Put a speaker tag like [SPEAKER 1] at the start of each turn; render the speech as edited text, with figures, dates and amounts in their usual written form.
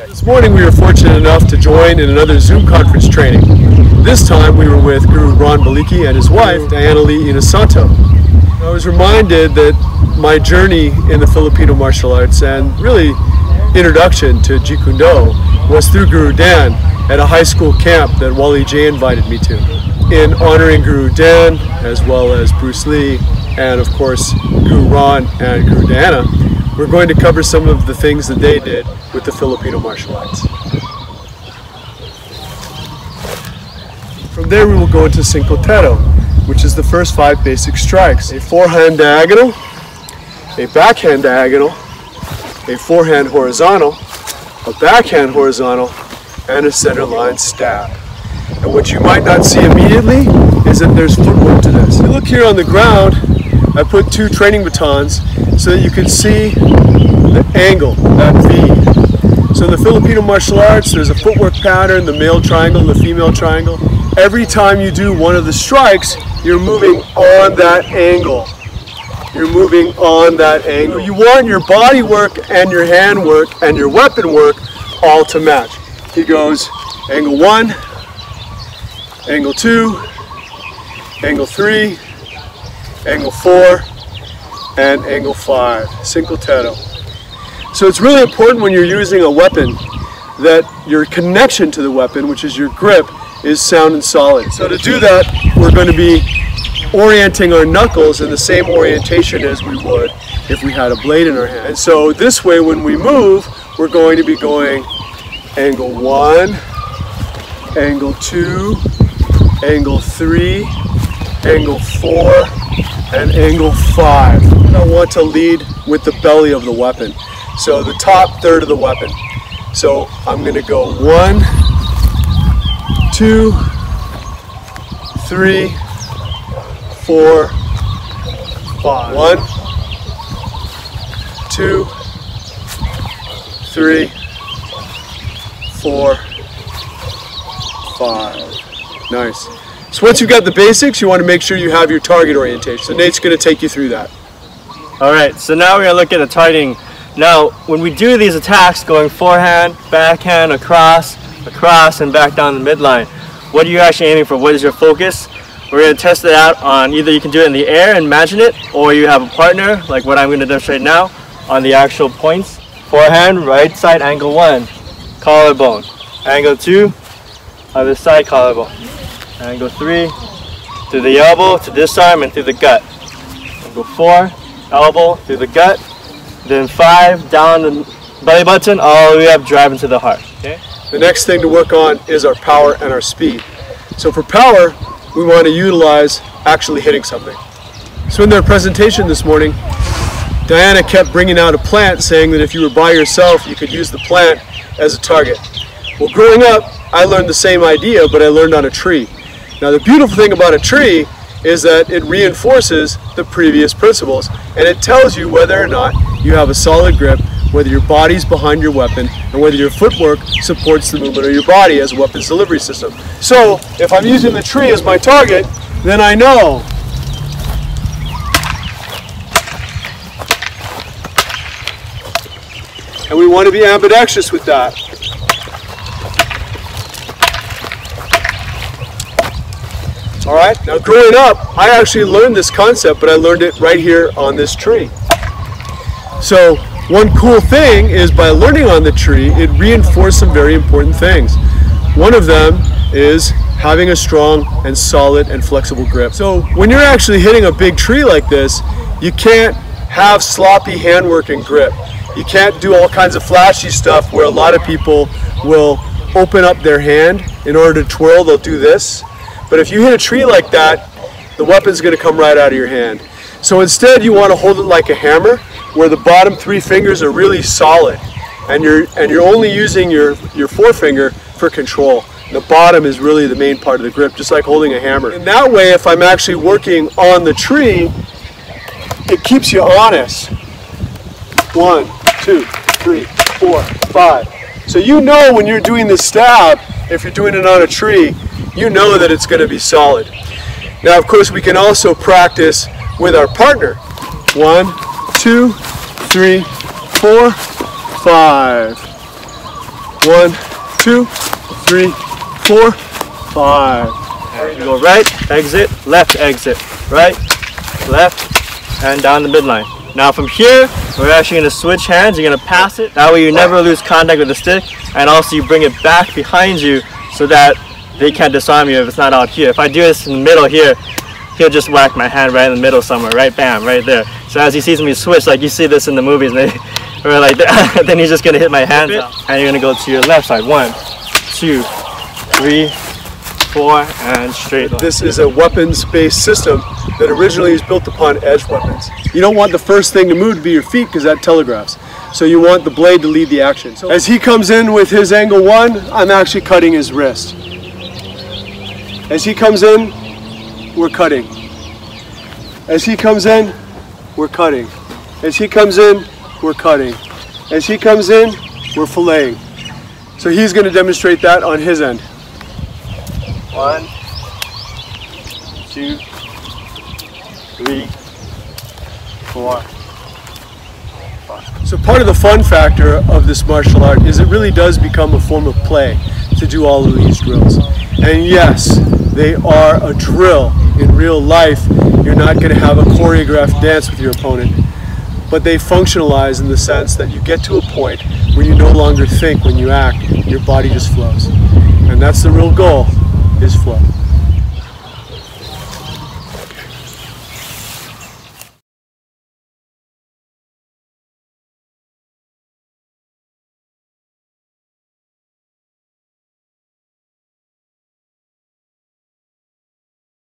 [SPEAKER 1] This morning we were fortunate enough to join in another Zoom conference training. This time we were with Guro Balicki and his wife, Dan Inosanto. I was reminded that my journey in the Filipino martial arts and really introduction to Jeet Kune Do was through Guro Dan at a high school camp that Wally J invited me to. In honoring Guro Dan, as well as Bruce Lee, and of course Guro Ron and Guro Diana, we're going to cover some of the things that they did with the Filipino martial arts. From there we will go into Cinco Teros, which is the first 5 basic strikes. A forehand diagonal, a backhand diagonal, a forehand horizontal, a backhand horizontal, and a center line stab. And what you might not see immediately is that there's footwork to this. If you look here on the ground, I put 2 training batons so that you can see the angle, that V. So in the Filipino martial arts, there's a footwork pattern, the male triangle, the female triangle. Every time you do one of the strikes, you're moving on that angle. You're moving on that angle. You want your body work and your hand work and your weapon work all to match. He goes angle 1, angle 2, angle 3, angle 4, and angle 5. Cinco Teros. So it's really important when you're using a weapon that your connection to the weapon, which is your grip, is sound and solid. So to do that, we're going to be orienting our knuckles in the same orientation as we would if we had a blade in our hand. And so this way, when we move, we're going to be going angle 1, angle 2, angle 3, angle 4, and angle 5. I want to lead with the belly of the weapon, so the top third of the weapon. So I'm going to go 1, 2, 3, 4, 5. 1, 2, 3, 4, 5. Nice. So once you've got the basics, you want to make sure you have your target orientation. So Nate's going to take you through that.
[SPEAKER 2] Alright, so now we're going to look at the targeting. Now, when we do these attacks, going forehand, backhand, across, and back down the midline, what are you actually aiming for? What is your focus? We're going to test it out on either you can do it in the air and imagine it, or you have a partner, like what I'm going to demonstrate now, on the actual points. Forehand, right side, angle 1, collarbone. Angle 2, other side, collarbone. Angle 3, through the elbow, to disarm, and through the gut. Angle 4, elbow, through the gut. Then 5, down the belly button, all the way up, drive into the heart. Okay?
[SPEAKER 1] The next thing to work on is our power and our speed. So for power, we want to utilize actually hitting something. So in their presentation this morning, Diana kept bringing out a plant, saying that if you were by yourself, you could use the plant as a target. Well, growing up, I learned the same idea, but I learned on a tree. Now the beautiful thing about a tree is that it reinforces the previous principles, and it tells you whether or not you have a solid grip, whether your body's behind your weapon, and whether your footwork supports the movement of your body as a weapons delivery system. So if I'm using the tree as my target, then I know and we want to be ambidextrous with that. Alright, now growing up, I actually learned this concept, but I learned it right here on this tree. So one cool thing is by learning on the tree, it reinforced some very important things. One of them is having a strong and solid and flexible grip. So when you're actually hitting a big tree like this, you can't have sloppy handwork and grip. You can't do all kinds of flashy stuff where a lot of people will open up their hand in order to twirl, they'll do this. But if you hit a tree like that, the weapon's going to come right out of your hand. So instead you want to hold it like a hammer, where the bottom 3 fingers are really solid, and you're only using your forefinger for control. The bottom is really the main part of the grip, just like holding a hammer. And that way, if I'm actually working on the tree, it keeps you honest. 1, 2, 3, 4, 5. So you know when you're doing the stab, if you're doing it on a tree, you know that it's going to be solid. Now, of course, we can also practice with our partner. 1, 2, 3, 4, 5. 1, 2, 3, 4, 5.
[SPEAKER 2] And you go right, exit, left, exit, right, left, and down the midline. Now from here, we're actually going to switch hands. You're going to pass it. That way you never lose contact with the stick, and also you bring it back behind you so that they can't disarm you if it's not out here. If I do this in the middle here, he'll just whack my hand right in the middle somewhere, right, bam, right there. So as he sees me switch, like you see this in the movies, or like that, then he's just going to hit my hands out. And you're going to go to your left side. 1, 2, 3, 4, and straight.
[SPEAKER 1] This is a weapons-based system that originally is built upon edge weapons. You don't want the first thing to move to be your feet because that telegraphs. So you want the blade to lead the action. So as he comes in with his angle 1, I'm actually cutting his wrist. As he comes in, we're cutting. As he comes in, we're cutting. As he comes in, we're cutting. As he comes in, we're filleting. So he's going to demonstrate that on his end.
[SPEAKER 2] 1, 2, 3, 4, 5.
[SPEAKER 1] So part of the fun factor of this martial art is it really does become a form of play to do all of these drills. And yes, they are a drill. In real life, you're not going to have a choreographed dance with your opponent, but they functionalize in the sense that you get to a point where you no longer think when you act, your body just flows. And that's the real goal, is flow.